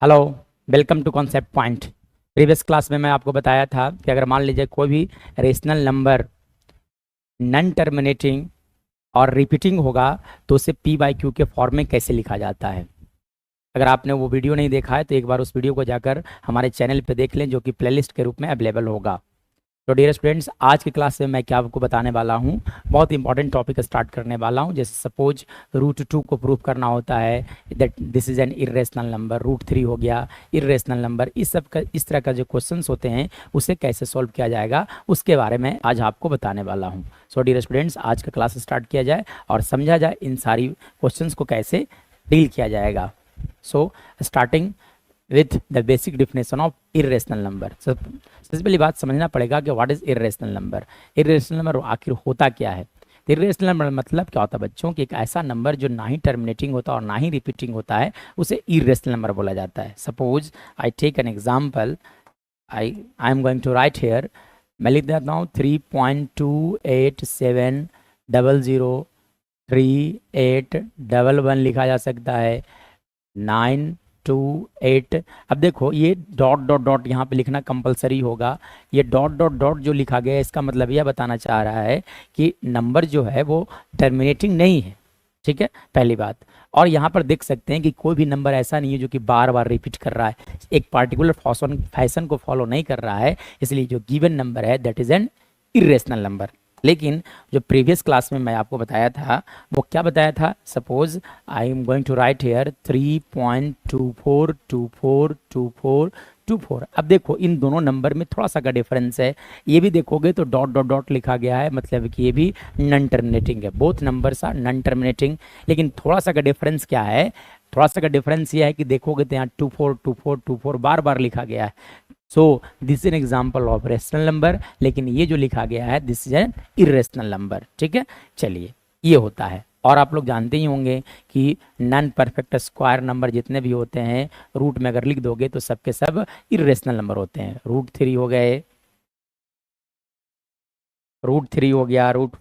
Hello, welcome to concept point. Previous class में मैं आपको बताया था कि अगर मान लीजिए कोई भी रेशनल नंबर नॉन टर्मिनेटिंग और रिपीटिंग होगा तो उसे पी बाई क्यू के फॉर्म में कैसे लिखा जाता है। अगर आपने वो वीडियो नहीं देखा है तो एक बार उस वीडियो को जाकर हमारे चैनल पे देख लें, जो कि प्लेलिस्ट के रूप में अवेलेबल होगा। तो डियर स्टूडेंट्स, आज की क्लास में मैं क्या आपको बताने वाला हूँ, बहुत इंपॉर्टेंट टॉपिक स्टार्ट करने वाला हूँ। जैसे सपोज रूट 2 को प्रूव करना होता है that this is an irrational number, root 3 हो गया इरेशनल नंबर। इस सब का, इस तरह का जो क्वेश्चंस होते हैं उसे कैसे सॉल्व किया जाएगा उसके बारे में आज आपको बताने वाला हूँ। सो डियर स्टूडेंट्स, आज का क्लास स्टार्ट किया जाए और समझा जाए इन सारी क्वेश्चंस को कैसे डील किया जाएगा। So starting with the basic definition of irrational number. सबसे पहली बात समझना पड़ेगा कि what is irrational number. Irrational number आखिर होता क्या है। इरेशनल नंबर मतलब क्या होता है बच्चों, कि एक ऐसा नंबर जो ना ही टर्मिनेटिंग होता और ना ही रिपीटिंग होता है उसे इरेशनल नंबर बोला जाता है। Suppose I take an example, I am going to write here. मैं लिख देता हूँ 3.287003811 लिखा जा सकता है 928। अब देखो ये डॉट डॉट डॉट यहाँ पे लिखना कंपलसरी होगा। ये डॉट डॉट डॉट जो लिखा गया है इसका मतलब यह बताना चाह रहा है कि नंबर जो है वो टर्मिनेटिंग नहीं है। ठीक है, पहली बात। और यहाँ पर देख सकते हैं कि कोई भी नंबर ऐसा नहीं है जो कि बार बार रिपीट कर रहा है, एक पार्टिकुलर फैशन को फॉलो नहीं कर रहा है, इसलिए जो गिवन नंबर है that is an irrational number. लेकिन जो प्रीवियस क्लास में मैं आपको बताया था वो क्या बताया था, suppose I am going to write here 3.24242424। अब देखो इन दोनों नंबर में थोड़ा सा का डिफरेंस है। ये भी देखोगे तो डॉट डॉट डॉट लिखा गया है, मतलब कि ये भी नॉन टर्मिनेटिंग है। Both numbers are non terminating, लेकिन थोड़ा सा का डिफरेंस क्या है, थोड़ा सा का डिफरेंस ये है कि देखोगे तो यहाँ 242424 बार बार लिखा गया है। So this is an example of rational number, लेकिन ये जो लिखा गया है this is an irrational number. ठीक है, चलिए ये होता है। और आप लोग जानते ही होंगे कि नॉन परफेक्ट स्क्वायर नंबर जितने भी होते हैं रूट में अगर लिख दोगे तो सबके सब इरेशनल नंबर होते हैं। रूट 3 हो गए, रूट 3 हो गया, रूट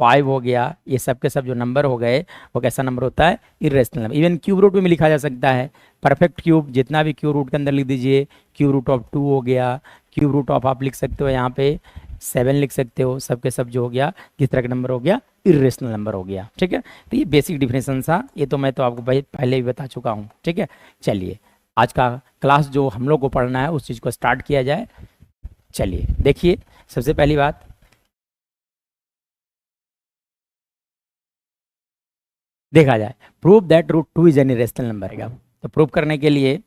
5 हो गया, ये सब के सब जो नंबर हो गए वो कैसा नंबर होता है, irrational number. Even cube root में भी लिखा जा सकता है। परफेक्ट क्यूब जितना भी क्यूब रूट के अंदर लिख दीजिए। क्यूब रूट ऑफ 2 हो गया, क्यूब रूट ऑफ आप लिख सकते हो यहाँ पे 7 लिख सकते हो, सबके सब जो हो गया किस तरह का नंबर हो गया, इरेशनल नंबर हो गया। ठीक है, तो ये बेसिक डिफिनेशन था, ये तो मैं तो आपको पहले भी बता चुका हूँ। ठीक है, चलिए आज का क्लास जो हम लोग को पढ़ना है उस चीज़ को स्टार्ट किया जाए। चलिए देखिए, सबसे पहली बात देखा जाए, prove that root 2 is an irrational number है। तो प्रूव करने के लिए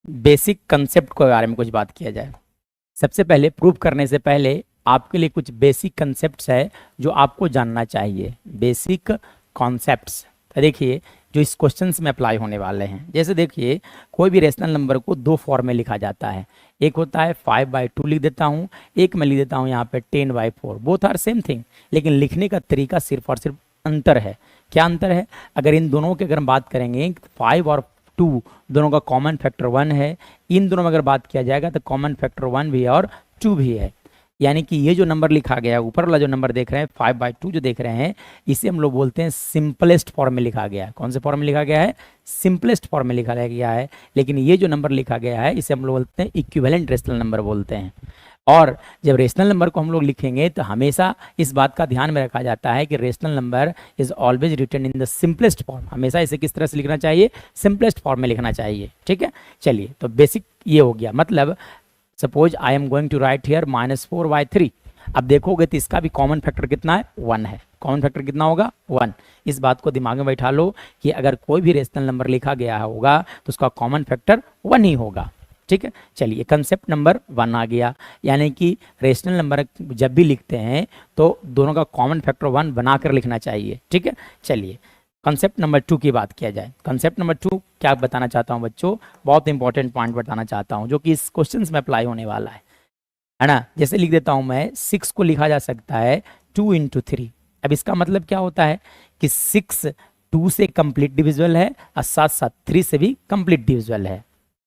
बेसिक कंसेप्ट के बारे में कुछ बात किया जाए। सबसे पहले प्रूव करने से पहले आपके लिए कुछ बेसिक कंसेप्ट्स है जो आपको जानना चाहिए। बेसिक कॉन्सेप्ट्स तो देखिए जो इस क्वेश्चंस में अप्लाई होने वाले हैं। जैसे देखिए कोई भी रेशनल नंबर को दो फॉर्म में लिखा जाता है। एक होता है 5/2 लिख देता हूँ, एक मैं लिख देता हूँ यहाँ पे 10/4। बोथ आर सेम थिंग, लेकिन लिखने का तरीका सिर्फ और सिर्फ अंतर है। क्या अंतर है, अगर इन दोनों की अगर हम बात करेंगे 5 और 2 दोनों का कॉमन फैक्टर 1 है, इन दोनों में अगर बात किया जाएगा तो कॉमन फैक्टर 1 भी है और 2 भी है। यानी कि ये जो नंबर लिखा गया है, ऊपर वाला जो नंबर देख रहे हैं 5/2 जो देख रहे हैं, इसे हम लोग बोलते हैं सिंपलेस्ट फॉर्म में लिखा गया है। कौन से फॉर्म में लिखा गया है, सिंपलेस्ट फॉर्म में लिखा गया है। लेकिन ये जो नंबर लिखा गया है इसे हम लोग बोलते हैं इक्विवेलेंट रेशनल नंबर बोलते हैं। और जब रेशनल नंबर को हम लोग लिखेंगे तो हमेशा इस बात का ध्यान में रखा जाता है कि rational number is always written in the simplest form. हमेशा इसे किस तरह से लिखना चाहिए, सिंपलेस्ट फॉर्म में लिखना चाहिए। ठीक है, चलिए तो बेसिक ये हो गया। मतलब suppose I am going to write here -4/3। अब देखोगे तो इसका भी कॉमन फैक्टर कितना है, 1 है। कॉमन फैक्टर कितना होगा, 1। इस बात को दिमाग में बैठा लो कि अगर कोई भी रेशनल नंबर लिखा गया होगा तो उसका कॉमन फैक्टर 1 ही होगा। ठीक है, चलिए कंसेप्ट नंबर 1 आ गया। यानी कि रेशनल नंबर जब भी लिखते हैं तो दोनों का कॉमन फैक्टर 1 बनाकर लिखना चाहिए। ठीक है, चलिए कंसेप्ट नंबर 2 की बात किया जाए। कंसेप्ट नंबर 2 क्या बताना चाहता हूँ बच्चों, बहुत इंपॉर्टेंट पॉइंट बताना चाहता हूँ जो कि इस क्वेश्चन में अप्लाई होने वाला है ना। जैसे लिख देता हूँ मैं 6 को लिखा जा सकता है 2 × 3। अब इसका मतलब क्या होता है कि 6 2 से कंप्लीट डिविजिबल है और साथ साथ 3 से भी कंप्लीट डिविजिबल है।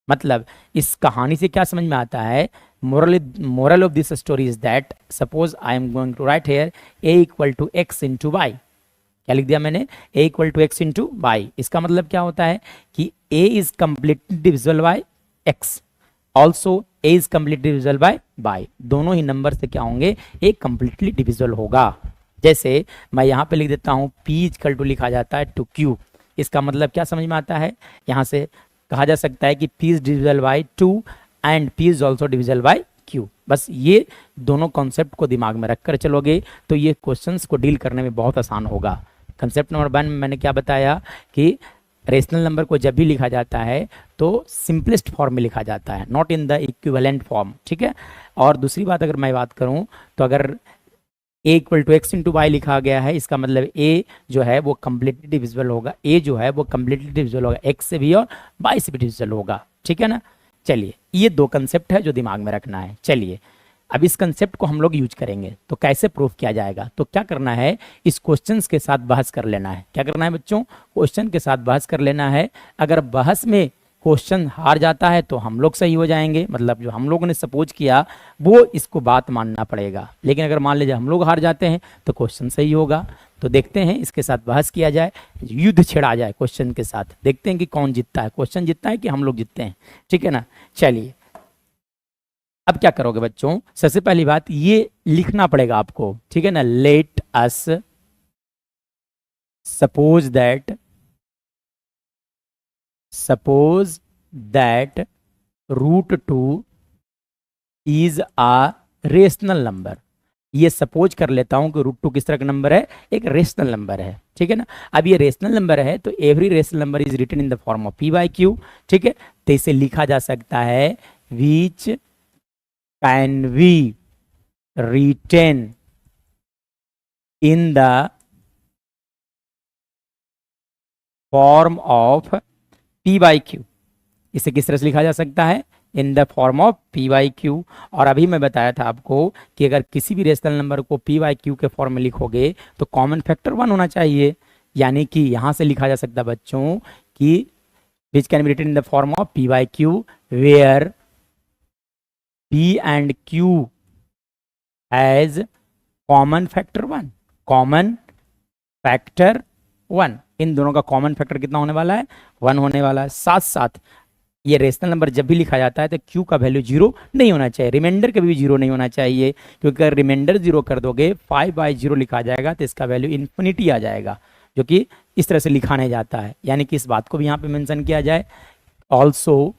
मतलब इस कहानी से क्या समझ में आता है, moral of this story is that suppose I am going to write here a = x × y। क्या लिख दिया मैंने, a equal to x into y. इसका मतलब क्या होता है कि a is completely divisible by x, also a is completely divisible by y। दोनों ही नंबर से क्या होंगे, a कंप्लीटली डिविजिबल होगा। जैसे मैं यहाँ पे लिख देता हूँ p इक्वल टू लिखा जाता है टू q। इसका मतलब क्या समझ में आता है, यहाँ से कहा जा सकता है कि p is divisible by 2 and p is also divisible by q। बस ये दोनों कॉन्सेप्ट को दिमाग में रखकर चलोगे तो ये क्वेश्चंस को डील करने में बहुत आसान होगा। कंसेप्ट नंबर 1 में मैंने क्या बताया कि रेशनल नंबर को जब भी लिखा जाता है तो सिंपलेस्ट फॉर्म में लिखा जाता है, not in the equivalent form, ठीक है। और दूसरी बात अगर मैं बात करूं तो अगर a equal to x into y लिखा गया है, इसका मतलब a जो है वो कंप्लीटली डिविजिबल होगा, a जो है वो कंप्लीटली डिविजिबल होगा x से भी और y से भी डिविजिबल होगा, ठीक है ना। चलिए ये दो कंसेप्ट है जो दिमाग में रखना है। चलिए अब इस कंसेप्ट को हम लोग यूज करेंगे तो कैसे प्रूफ किया जाएगा, तो क्या करना है, इस क्वेश्चंस के साथ बहस कर लेना है। क्या करना है बच्चों, क्वेश्चन के साथ बहस कर लेना है। अगर बहस में क्वेश्चन हार जाता है तो हम लोग सही हो जाएंगे, मतलब जो हम लोगों ने सपोज किया वो इसको बात मानना पड़ेगा। लेकिन अगर मान लीजिए हम लोग हार जाते हैं तो क्वेश्चन सही होगा। तो देखते हैं इसके साथ बहस किया जाए, युद्ध छेड़ा जाए क्वेश्चन के साथ, देखते हैं कि कौन जीतता है, क्वेश्चन जीतता है कि हम लोग जीतते हैं, ठीक है ना। चलिए अब क्या करोगे बच्चों, सबसे पहली बात ये लिखना पड़ेगा आपको, ठीक है ना। Let us suppose that root 2 is a rational number. ये सपोज कर लेता हूं कि रूट 2 किस तरह का नंबर है, एक रेशनल नंबर है, ठीक है ना। अब ये रेशनल नंबर है तो every rational number is written in the form of p by q, ठीक है। तो इसे लिखा जा सकता है which can we written in the form of p by q। इसे किस तरह से लिखा जा सकता है, in the form of p by q। और अभी मैं बताया था आपको कि अगर किसी भी रेशनल नंबर को p बाई q के फॉर्म में लिखोगे तो कॉमन फैक्टर 1 होना चाहिए, यानी कि यहां से लिखा जा सकता है बच्चों कि which can be written in the form of p by q where p and q has common factor 1, common factor 1। इन दोनों का कॉमन फैक्टर कितना होने वाला है, 1 होने वाला है। साथ साथ ये रेशनल नंबर जब भी लिखा जाता है तो q का वैल्यू 0 नहीं होना चाहिए, रिमाइंडर कभी भी 0 नहीं होना चाहिए, क्योंकि अगर रिमाइंडर 0 कर दोगे 5/0 लिखा जाएगा तो इसका वैल्यू इन्फिनिटी आ जाएगा, जो कि इस तरह से लिखा नहीं जाता है। यानी कि इस बात को भी यहाँ पे मेंशन किया जाए, also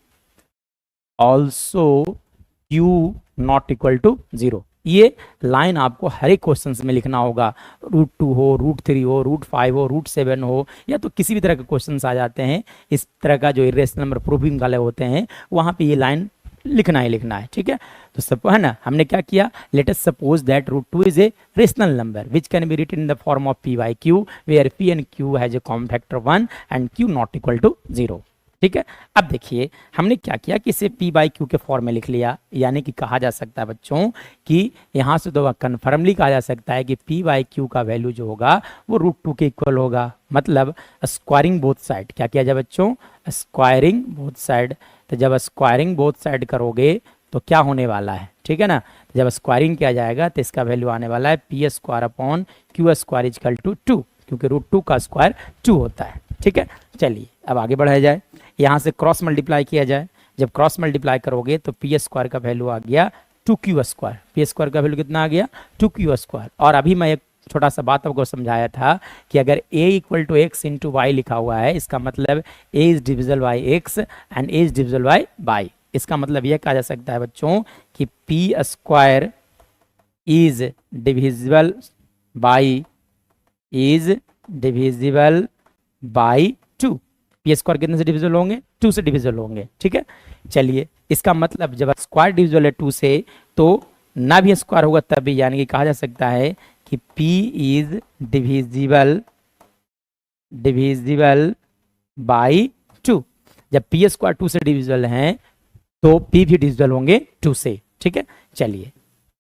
q not equal to 0। ये लाइन आपको हर एक क्वेश्चन में लिखना होगा, रूट 2 हो, रूट 3 हो, रूट 5 हो, रूट 7 हो, या तो किसी भी तरह के क्वेश्चंस आ जाते हैं इस तरह का जो इरेशनल नंबर प्रूविंग वाले होते हैं, वहां पे ये लाइन लिखना ही लिखना है, ठीक है। तो सब है ना, हमने क्या किया, let us suppose that root 2 is a rational number which can be written in the form of p by q where p and q has a common factor 1 and q not equal to 0, ठीक है। अब देखिए हमने क्या किया कि इसे p by q के फॉर्म में लिख लिया, यानी कि कहा जा सकता है बच्चों कि यहाँ से तो कन्फर्मली कहा जा सकता है कि p बाई q का वैल्यू जो होगा वो रूट 2 के इक्वल होगा। मतलब स्क्वायरिंग बोथ साइड, क्या किया जाए बच्चों, स्क्वायरिंग बोथ साइड। तो जब स्क्वायरिंग बोथ साइड करोगे तो क्या होने वाला है, ठीक है ना। तो जब स्क्वायरिंग किया जाएगा तो इसका वैल्यू आने वाला है p square upon q square equal to 2, क्योंकि रूट 2 का स्क्वायर 2 होता है, ठीक है। चलिए अब आगे बढ़ाया जाए, यहाँ से क्रॉस मल्टीप्लाई किया जाए। जब क्रॉस मल्टीप्लाई करोगे तो p स्क्वायर का वैल्यू आ गया 2q स्क्वायर, p स्क्वायर का वैल्यू कितना आ गया 2q स्क्वायर। और अभी मैं एक छोटा सा बात आपको समझाया था कि अगर a equal to x into y लिखा हुआ है, इसका मतलब a is divisible by x and a is divisible by y. इसका मतलब यह कहा जा सकता है बच्चों कि p square is divisible by 2। p square कितने से डिविजिबल होंगे, 2 से डिविजिबल होंगे, ठीक है। चलिए इसका मतलब जब स्क्वायर डिविजिबल है 2 से तो ना भी स्क्वायर होगा तब भी, यानी कि कहा जा सकता है कि p इज डिविजिबल बाई 2। जब p स्क्वायर 2 से डिविजिबल है तो p भी डिविजिबल होंगे 2 से, ठीक है। चलिए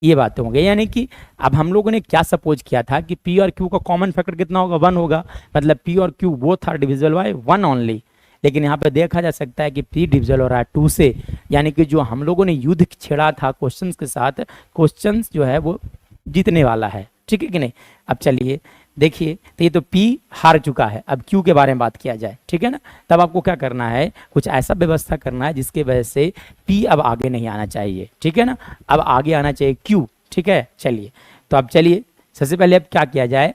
ये बातें हो गई, यानी कि अब हम लोगों ने क्या सपोज किया था कि p और q का कॉमन फैक्टर कितना होगा, 1 होगा, मतलब p और q both are divisible by 1 only. लेकिन यहाँ पे देखा जा सकता है कि p डिविजिबल हो रहा है 2 से, यानी कि जो हम लोगों ने युद्ध छेड़ा था क्वेश्चंस के साथ, क्वेश्चंस जो है वो जीतने वाला है, ठीक है कि नहीं। अब चलिए देखिए तो ये तो P हार चुका है, अब Q के बारे में बात किया जाए, ठीक है ना। तब आपको क्या करना है, कुछ ऐसा व्यवस्था करना है जिसके वजह से P अब आगे नहीं आना चाहिए, ठीक है ना। अब आगे आना चाहिए Q, ठीक है। चलिए तो अब चलिए सबसे पहले अब क्या किया जाए,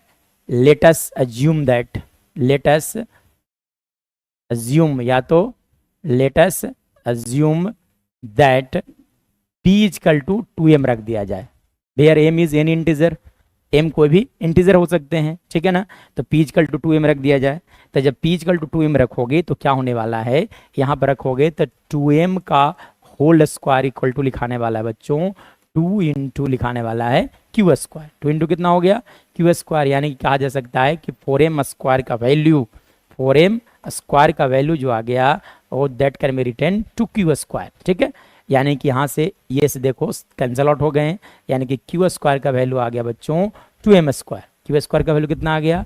let us assume that, let us assume, या तो let us assume that P equal to 2m रख दिया जाए। Where m is any integer, m कोई भी इंटीजर हो सकते हैं, ठीक है ना। तो p इजकल टू 2m रख दिया जाए। तो जब p इजकल टू 2m रखोगे तो क्या होने वाला है, यहाँ पर रखोगे तो 2m का होल स्क्वायर इक्वल टू लिखाने वाला है बच्चों 2 इंटू लिखाने वाला है क्यू स्क्वायर। 2 इंटू कितना हो गया क्यू स्क्वायर, यानी कि कहा जा सकता है कि 4m स्क्वायर का वैल्यू, 4m स्क्वायर का वैल्यू जो आ गया वो that can be written to q square, ठीक है। यानी कि यहाँ से ये से देखो कैंसल आउट हो गए हैं, यानी कि क्यू स्क्वायर का वैल्यू आ गया बच्चों 2m स्क्वायर। क्यू स्क्वायर का वैल्यू कितना आ गया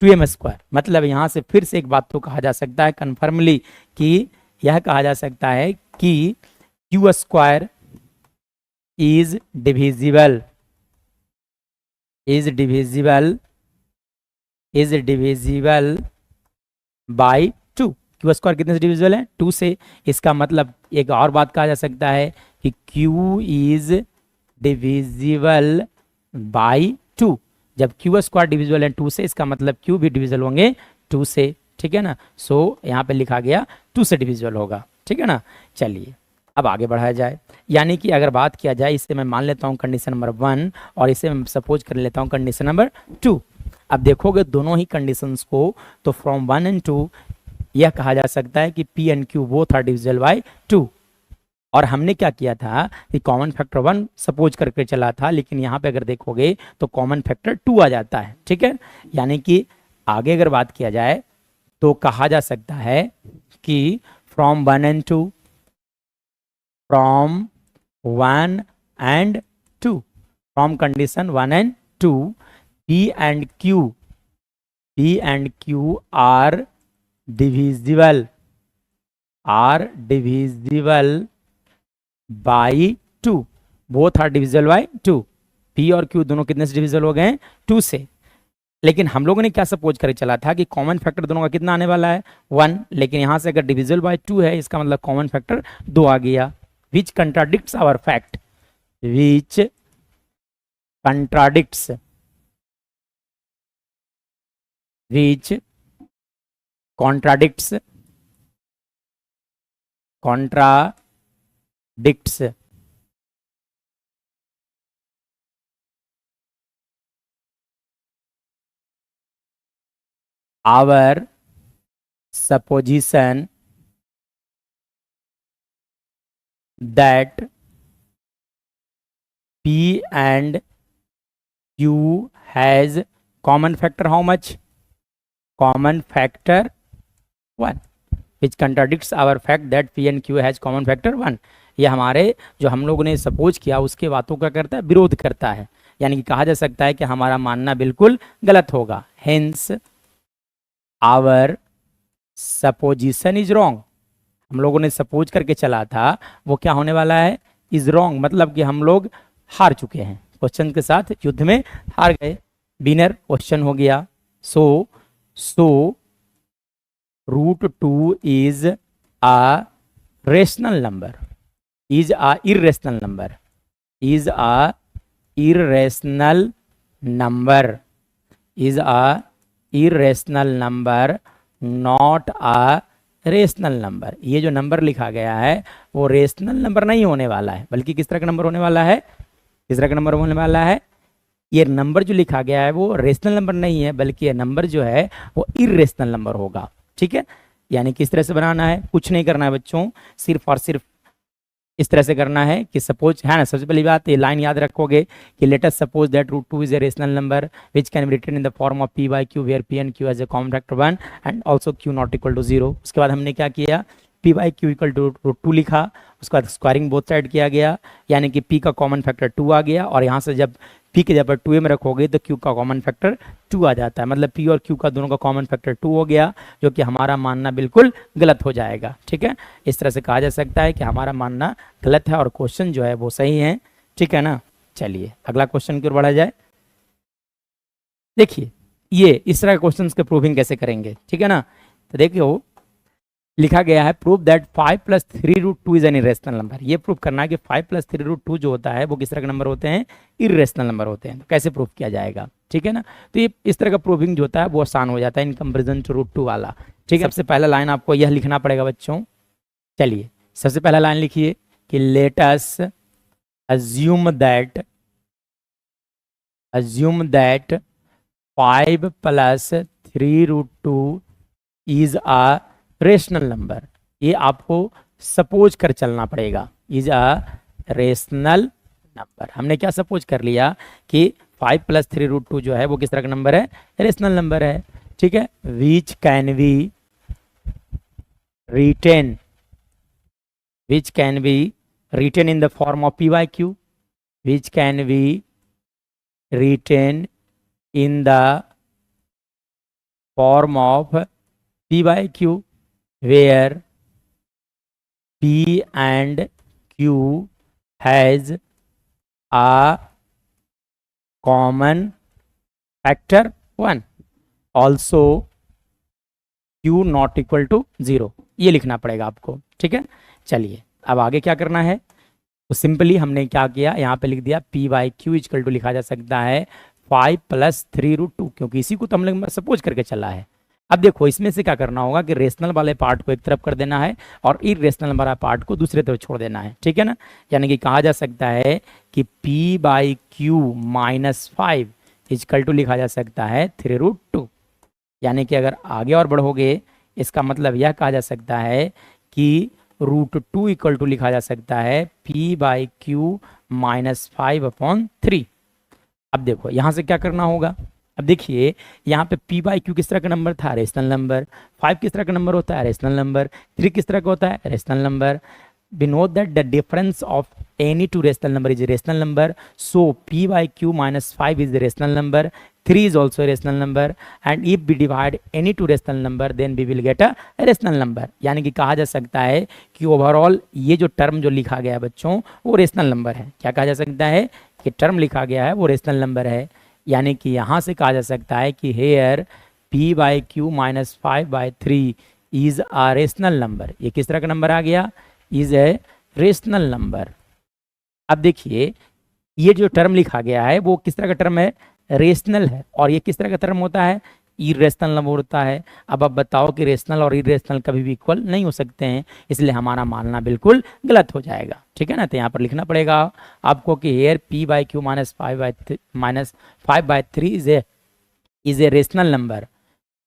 2m स्क्वायर। मतलब यहाँ से फिर से एक बात तो कहा जा सकता है कन्फर्मली कि यह कहा जा सकता है कि Q square is divisible, is divisible, is divisible by 2। Q square कितने से डिविजिबल है 2 से। इसका मतलब एक और बात कहा जा सकता है कि Q इज डिविजिबल बाई 2। जब क्यू स्क्वायर डिविजिबल है 2 से, इसका मतलब Q भी डिविजिबल होंगे 2 से, ठीक है ना। सो यहाँ पे लिखा गया 2 से डिविजिबल होगा, ठीक है ना। चलिए अब आगे बढ़ाया जाए, यानी कि अगर बात किया जाए, इसे मैं मान लेता हूँ कंडीशन नंबर 1 और इसे मैं सपोज कर लेता हूँ कंडीशन नंबर 2। अब देखोगे दोनों ही कंडीशंस को तो फ्रॉम 1 एंड 2 यह कहा जा सकता है कि P and Q both are divisible by 2। और हमने क्या किया था कि कॉमन फैक्टर 1 सपोज करके चला था, लेकिन यहाँ पे अगर देखोगे तो कॉमन फैक्टर 2 आ जाता है, ठीक है। यानी कि आगे अगर बात किया जाए तो कहा जा सकता है कि from 1 and 2, from 1 and 2, from condition 1 and 2 P and Q are divisible, are divisible by 2, both are divisible by 2। P और Q दोनों कितने से डिविजिबल हो गए 2 से। लेकिन हम लोगों ने क्या सपोज करके चला था कि कॉमन फैक्टर दोनों का कितना आने वाला है 1, लेकिन यहां से अगर डिविजिबल बाय 2 है इसका मतलब कॉमन फैक्टर 2 आ गया, which contradicts our fact, which contradicts, which contradicts, contradicts our supposition that P and Q has common factor how much, common factor 1, which contradicts our fact that P and Q has common factor 1। ये हमारे जो हम लोगों ने suppose किया उसके बातों का करता है विरोध करता है, यानी कि कहा जा सकता है कि हमारा मानना बिल्कुल गलत होगा। Hence our supposition is wrong, हम लोगों ने सपोज करके चला था वो क्या होने वाला है इज रॉन्ग, मतलब कि हम लोग हार चुके हैं, क्वेश्चन के साथ युद्ध में हार गए, विनर क्वेश्चन हो गया। सो √2 is a rational number, is a irrational number, is a irrational number, is a irrational number, not a rational number. ये जो नंबर लिखा गया है वो रेशनल नंबर नहीं होने वाला है, बल्कि किस तरह का नंबर होने वाला है, किस तरह का नंबर होने वाला है, ये नंबर जो लिखा गया है वो रेशनल नंबर नहीं है, बल्कि ये नंबर जो है वो इरेशनल नंबर होगा, ठीक है। यानी किस तरह से बनाना है, कुछ नहीं करना है बच्चों, सिर्फ और सिर्फ इस तरह से करना है कि सपोज है ना, सबसे पहली बात ये लाइन याद रखोगे कि let us suppose that √2 is a rational number which can be written in the form of P by Q where P and Q has a common factor 1 and also Q not equal to 0। उसके बाद हमने क्या किया P by Q equal to √2 लिखा, उसके बाद squaring both side किया गया, यानी कि P का कॉमन फैक्टर 2 आ गया, और यहाँ से जब P के जब 2m रखोगे तो Q का कॉमन फैक्टर 2 आ जाता है, मतलब P और Q का दोनों का कॉमन फैक्टर 2 हो गया, जो कि हमारा मानना बिल्कुल गलत हो जाएगा, ठीक है। इस तरह से कहा जा सकता है कि हमारा मानना गलत है और क्वेश्चन जो है वो सही है, ठीक है ना। चलिए अगला क्वेश्चन की ओर बढ़ा जाए। देखिए ये इस तरह के क्वेश्चंस के प्रूविंग कैसे करेंगे, ठीक है ना। तो देखियो लिखा गया है prove that 5 + 3√2 is an irrational number. ये प्रूव करना है कि 5 + 3√2 जो होता है वो किस तरह के नंबर होते हैं, इरेशनल नंबर होते हैं। तो कैसे प्रूव किया जाएगा, ठीक है ना। तो ये इस तरह का प्रूविंग जो होता है वो आसान हो जाता है इन कंपेरिजन टू √2 वाला, ठीक है। सबसे पहला लाइन आपको यह लिखना पड़ेगा बच्चों। चलिए सबसे पहला लाइन लिखिए कि let us assume that 5 + 3√2 is a rational number. ये आपको सपोज कर चलना पड़ेगा, इज अ रेशनल नंबर। हमने क्या सपोज कर लिया कि 5 + 3√2 जो है वो किस तरह का नंबर है, रेशनल नंबर है, ठीक है। Which can B written in the form of p/q, which can be written in the form of p/q, where p and q has a common factor 1, also q not equal to 0। ये लिखना पड़ेगा आपको, ठीक है। चलिए अब आगे क्या करना है, तो सिंपली हमने क्या किया, यहाँ पे लिख दिया p/q इक्वल टू लिखा जा सकता है 5 + 3√2, क्योंकि इसी को तो हम लोग सपोज करके चला है। अब देखो इसमें से क्या करना होगा कि रेशनल वाले पार्ट को एक तरफ कर देना है और इरेशनल वाला पार्ट को दूसरे तरफ छोड़ देना है, ठीक है ना। यानी कि कहा जा सकता है कि p/q - 5 इक्वल टू लिखा जा सकता है 3√2। यानी कि अगर आगे और बढ़ोगे इसका मतलब यह कहा जा सकता है कि √2 इक्वल टू लिखा जा सकता है p/q - 5/3। अब देखो यहाँ से क्या करना होगा, अब देखिए यहाँ पे p/q किस तरह का नंबर था, रेशनल नंबर। 5 किस तरह का नंबर होता है, रेशनल नंबर। 3 किस तरह का होता है, rational number. we know that the difference of any two rational number is a rational number, so p/q - 5 is a rational number, 3 is also a rational number, and if we divide any two rational number then we will get a rational number। यानी कि कहा जा सकता है कि overall ये जो term जो लिखा गया है बच्चों वो रेशनल नंबर है। क्या कहा जा सकता है कि टर्म लिखा गया है वो रेशनल नंबर है। यानी कि यहाँ से कहा जा सकता है कि here p/q - 5/3 is a rational number. ये किस तरह का नंबर आ गया, इज ए रेशनल नंबर। अब देखिए ये जो टर्म लिखा गया है वो किस तरह का टर्म है, रेशनल है। और ये किस तरह का टर्म होता है, इरेशनल नंबर होता है। अब आप बताओ कि रेशनल और इरेशनल कभी भी इक्वल नहीं हो सकते हैं, इसलिए हमारा मानना बिल्कुल गलत हो जाएगा, ठीक है ना। तो यहाँ पर लिखना पड़ेगा आपको कि here p/q - 5/3 is a rational number,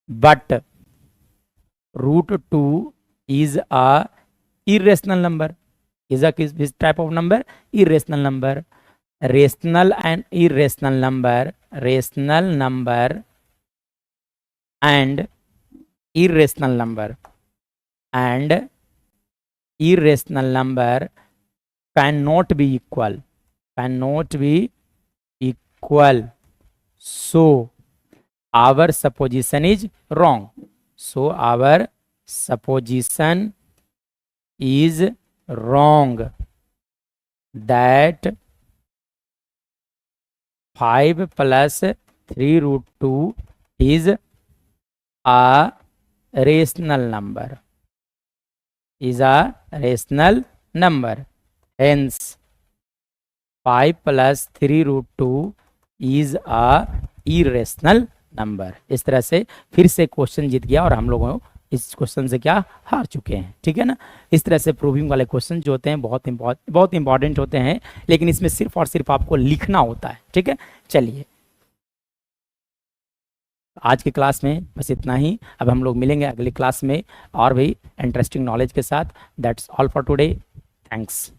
but √2 is a irrational number, is a which type of number, irrational number। rational and irrational number, rational number and irrational number and irrational number cannot be equal, cannot be equal, so our supposition is wrong, so our supposition is wrong that 5 + 3√2 is a rational number, is a rational number, hence 5 + 3√2 is a irrational number. इस तरह से फिर से question जीत गया और हम लोगों इस क्वेश्चन से क्या हार चुके हैं, ठीक है ना। इस तरह से प्रूविंग वाले क्वेश्चन जो होते हैं बहुत इंपॉर्टेंट होते हैं, लेकिन इसमें सिर्फ और सिर्फ आपको लिखना होता है, ठीक है। चलिए आज की क्लास में बस इतना ही। अब हम लोग मिलेंगे अगली क्लास में और भी इंटरेस्टिंग नॉलेज के साथ। That's all for today, thanks.